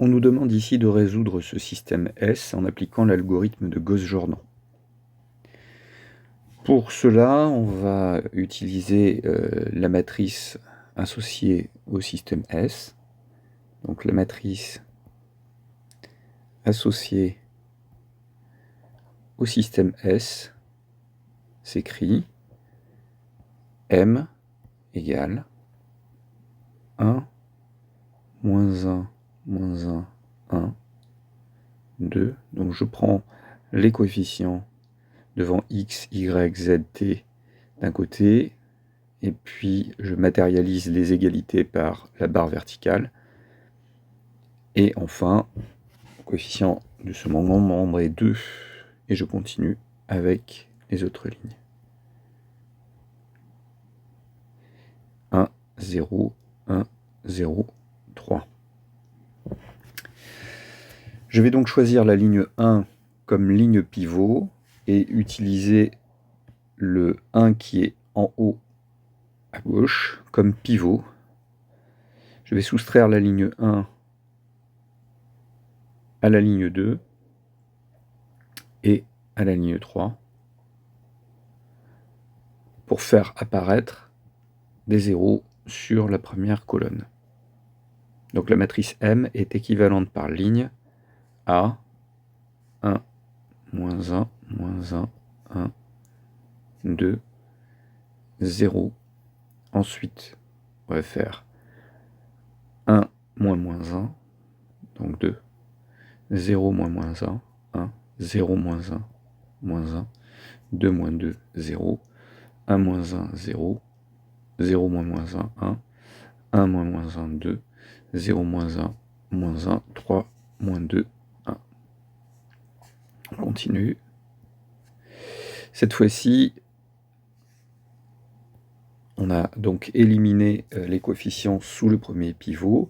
On nous demande ici de résoudre ce système S en appliquant l'algorithme de Gauss-Jordan. Pour cela, on va utiliser la matrice associée au système S. Donc la matrice associée au système S s'écrit M égale 1, moins 1, moins 1, 1, 2. Donc je prends les coefficients devant x, y, z, t d'un côté, et puis je matérialise les égalités par la barre verticale. Et enfin, le coefficient de ce membre est 2, et je continue avec les autres lignes. 1, 0, 1, 0, 3. Je vais donc choisir la ligne 1 comme ligne pivot et utiliser le 1 qui est en haut à gauche comme pivot. Je vais soustraire la ligne 1 à la ligne 2 et à la ligne 3 pour faire apparaître des zéros sur la première colonne. Donc la matrice M est équivalente par ligne à 1, moins 1, moins 1, 1, 2, 0. Ensuite, on va faire 1, moins 1, donc 2. 0, moins 1, 1. 0, moins 1, moins 1. 2, moins 2, 0. 1, moins 1, 0. 0, moins 1, 1. 1, moins 1, 2. 0, moins 1, moins 1. 3, moins 2, 1. On continue. Cette fois-ci, on a donc éliminé les coefficients sous le premier pivot.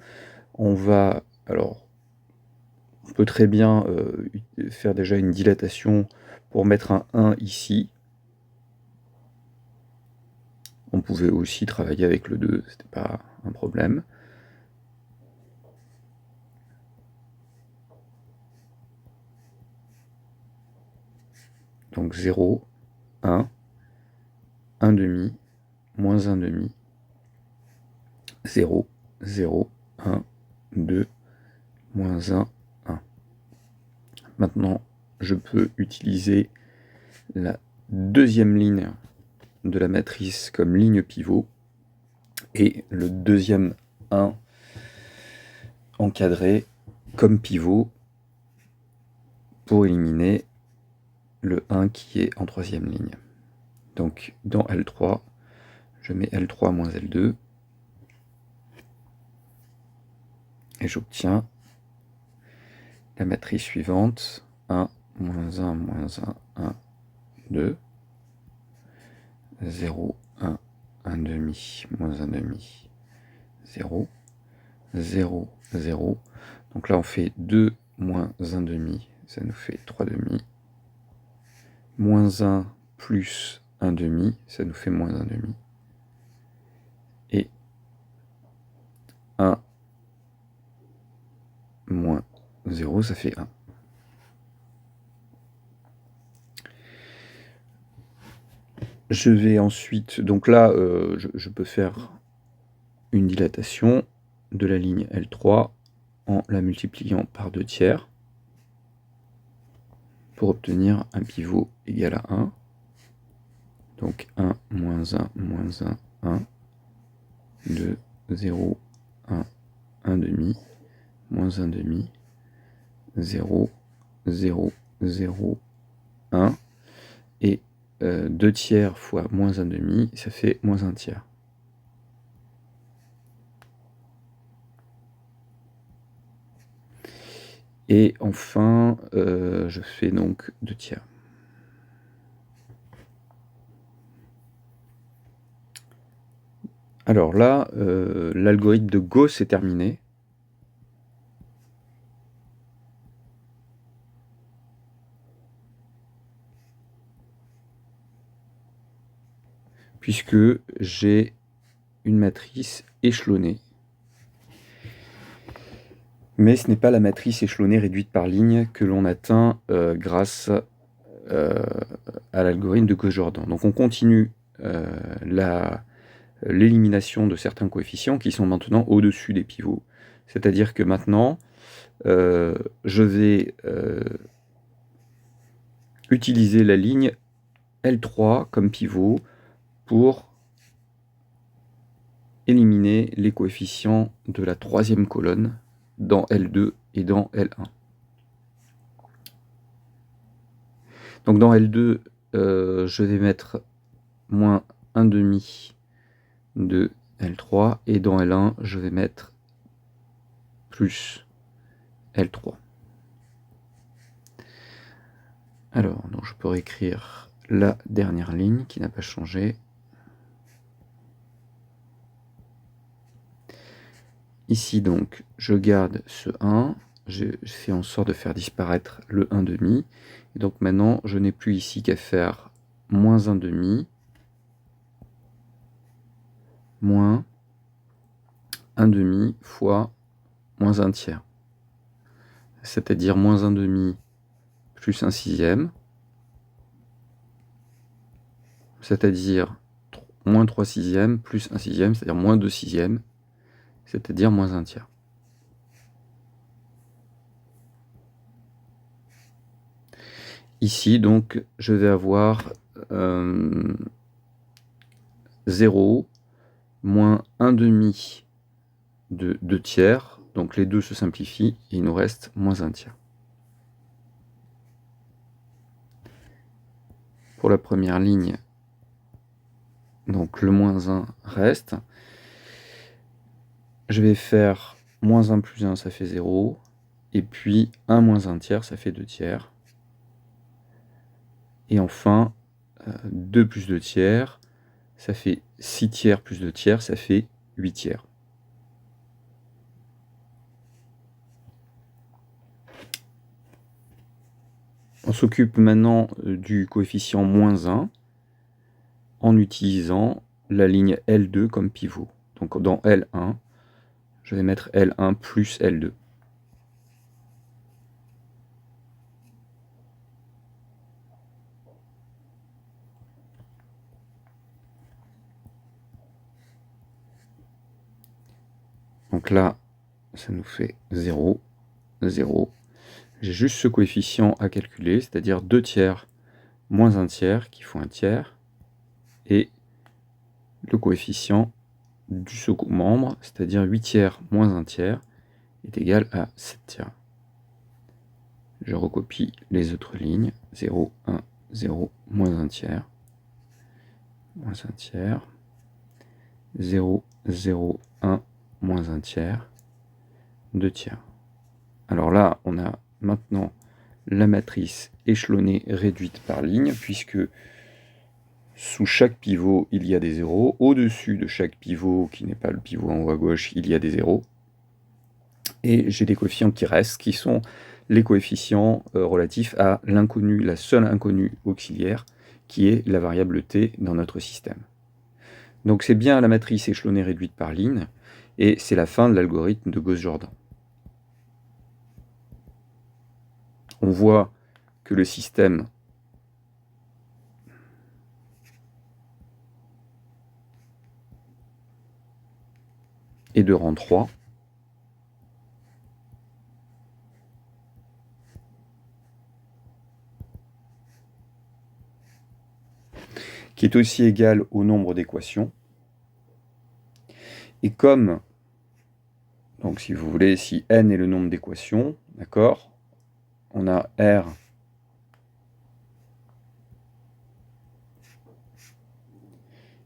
On va, alors, on peut très bien faire déjà une dilatation pour mettre un 1 ici. On pouvait aussi travailler avec le 2, c'était pas un problème. Donc 0, 1, 1 demi, moins 1 demi, 0, 0, 1, 2, moins 1, 1. Maintenant, je peux utiliser la deuxième ligne de la matrice comme ligne pivot et le deuxième 1 encadré comme pivot pour éliminer le 1 qui est en troisième ligne. Donc dans L3, je mets L3 moins L2 et j'obtiens la matrice suivante, 1, moins 1, moins 1, 1, 2, 0, 1, 1 demi, moins 1 demi, 0, 0, 0. Donc là on fait 2 moins 1 demi, ça nous fait 3 demi. Moins 1 plus 1 demi, ça nous fait moins 1 demi. Et 1 moins 0, ça fait 1. Je vais ensuite, donc là, je peux faire une dilatation de la ligne L3 en la multipliant par 2 tiers pour obtenir un pivot égal à 1. Donc 1, moins 1, moins 1, 1, 2, 0, 1, 1 demi, moins 1 demi, 0, 0, 0, 1, et 2 tiers fois moins 1 demi, ça fait moins 1 tiers. Et enfin, je fais donc 2 tiers. Alors là, l'algorithme de Gauss est terminé. Puisque j'ai une matrice échelonnée. Mais ce n'est pas la matrice échelonnée réduite par ligne que l'on atteint grâce à l'algorithme de Gauss-Jordan. Donc on continue l'élimination de certains coefficients qui sont maintenant au-dessus des pivots. C'est-à-dire que maintenant, je vais utiliser la ligne L3 comme pivot pour éliminer les coefficients de la troisième colonne dans L2 et dans L1. Donc dans L2, je vais mettre moins 1,5 de L3, et dans L1, je vais mettre plus L3. Alors, donc je peux réécrire la dernière ligne qui n'a pas changé. Ici, donc, je garde ce 1, je fais en sorte de faire disparaître le 1,5, et donc maintenant, je n'ai plus ici qu'à faire moins 1,5, moins 1,5 fois moins 1 tiers. C'est-à-dire moins 1,5 plus 1 sixième, c'est-à-dire moins 3 sixièmes plus 1 sixième, c'est-à-dire moins 2 sixièmes, c'est-à-dire moins 1 tiers. Ici, donc, je vais avoir 0, moins 1,5 de 2 tiers, donc les deux se simplifient, et il nous reste moins 1 tiers. Pour la première ligne, donc le moins 1 reste. Je vais faire moins 1 plus 1, ça fait 0, et puis 1 moins 1 tiers, ça fait 2 tiers. Et enfin, 2 plus 2 tiers, ça fait 6 tiers plus 2 tiers, ça fait 8 tiers. On s'occupe maintenant du coefficient moins 1 en utilisant la ligne L2 comme pivot. Donc dans L1, je vais mettre L1 plus L2. Donc là, ça nous fait 0, 0. J'ai juste ce coefficient à calculer, c'est-à-dire 2 tiers moins 1 tiers qui font 1 tiers, et le coefficient du second membre, c'est-à-dire 8 tiers moins 1 tiers, est égal à 7 tiers. Je recopie les autres lignes, 0, 1, 0, moins 1 tiers, moins 1 tiers, 0, 0, 1, moins 1 tiers, 2 tiers. Alors là, on a maintenant la matrice échelonnée réduite par ligne, puisque sous chaque pivot, il y a des zéros. Au-dessus de chaque pivot, qui n'est pas le pivot en haut à gauche, il y a des zéros. Et j'ai des coefficients qui restent, qui sont les coefficients relatifs à l'inconnu, la seule inconnue auxiliaire, qui est la variable t dans notre système. Donc c'est bien la matrice échelonnée réduite par ligne, et c'est la fin de l'algorithme de Gauss-Jordan. On voit que le système est de rang 3. Qui est aussi égal au nombre d'équations. Et comme, donc si vous voulez, si n est le nombre d'équations, d'accord, on a R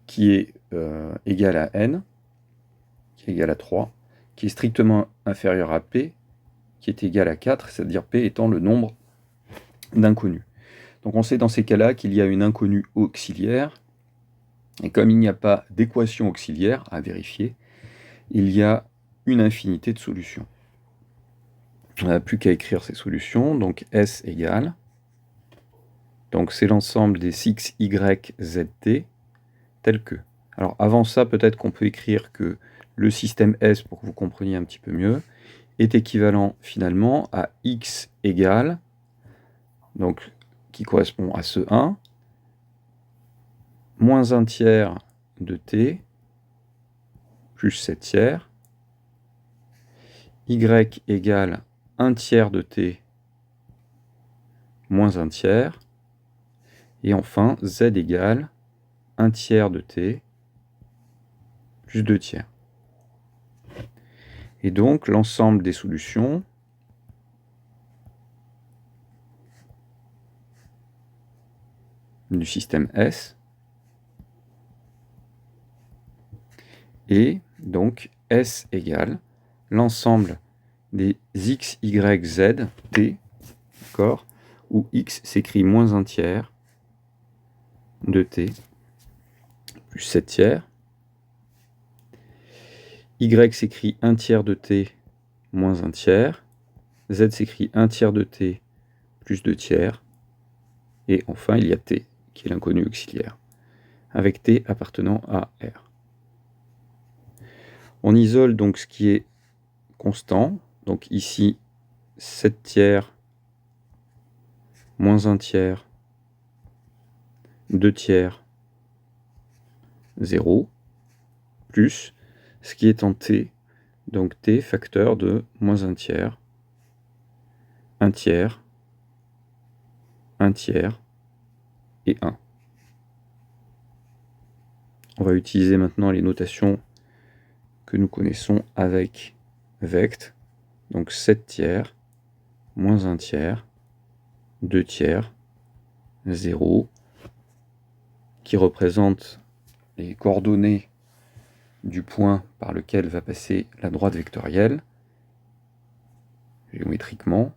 qui est égal à n, qui est égal à 3, qui est strictement inférieur à P, qui est égal à 4, c'est-à-dire P étant le nombre d'inconnus. Donc on sait dans ces cas-là qu'il y a une inconnue auxiliaire, et comme il n'y a pas d'équation auxiliaire à vérifier, il y a une infinité de solutions. On n'a plus qu'à écrire ces solutions, donc S égale, donc c'est l'ensemble des 6 Y, Z, T, tel que. Alors avant ça, peut-être qu'on peut écrire que le système S, pour que vous compreniez un petit peu mieux, est équivalent finalement à x égale, donc qui correspond à ce 1, moins 1 tiers de t plus 7 tiers, y égale 1 tiers de t moins 1 tiers, et enfin z égale 1 tiers de t plus 2 tiers. Et donc l'ensemble des solutions du système S est donc S égale l'ensemble des x, y, z, t, d'accord, où x s'écrit moins 1 tiers de t plus 7 tiers, y s'écrit 1 tiers de t moins 1 tiers, z s'écrit 1 tiers de t plus 2 tiers, et enfin il y a t, qui est l'inconnu auxiliaire, avec t appartenant à R. On isole donc ce qui est constant, donc ici 7 tiers moins 1 tiers, 2 tiers, 0, plus ce qui est en t, donc t facteur de moins 1 tiers, 1 tiers, 1 tiers et 1. On va utiliser maintenant les notations que nous connaissons avec vect, donc 7 tiers, moins 1 tiers, 2 tiers, 0, qui représente les coordonnées du point par lequel va passer la droite vectorielle, géométriquement,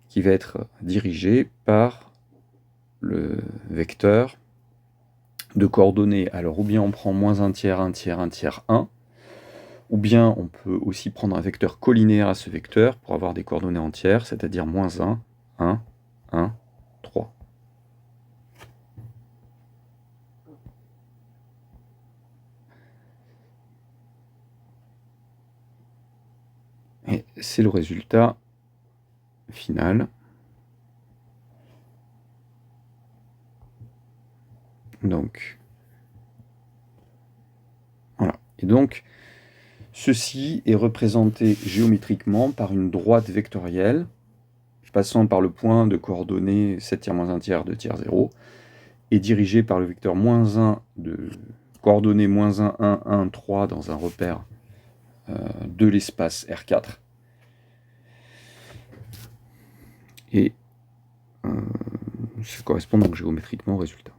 qui va être dirigée par le vecteur de coordonnées. Alors, ou bien on prend moins 1 tiers, 1 tiers, 1 tiers, 1, ou bien on peut aussi prendre un vecteur collinéaire à ce vecteur pour avoir des coordonnées entières, c'est-à-dire moins 1, 1, 1, 3. Et c'est le résultat final. Donc, voilà. Et donc, ceci est représenté géométriquement par une droite vectorielle, passant par le point de coordonnées 7 tiers moins 1 tiers, 2 tiers, 0, et dirigée par le vecteur moins 1 de coordonnées moins 1, 1, 1, 3 dans un repère de l'espace R4. Et ça correspond donc géométriquement au résultat.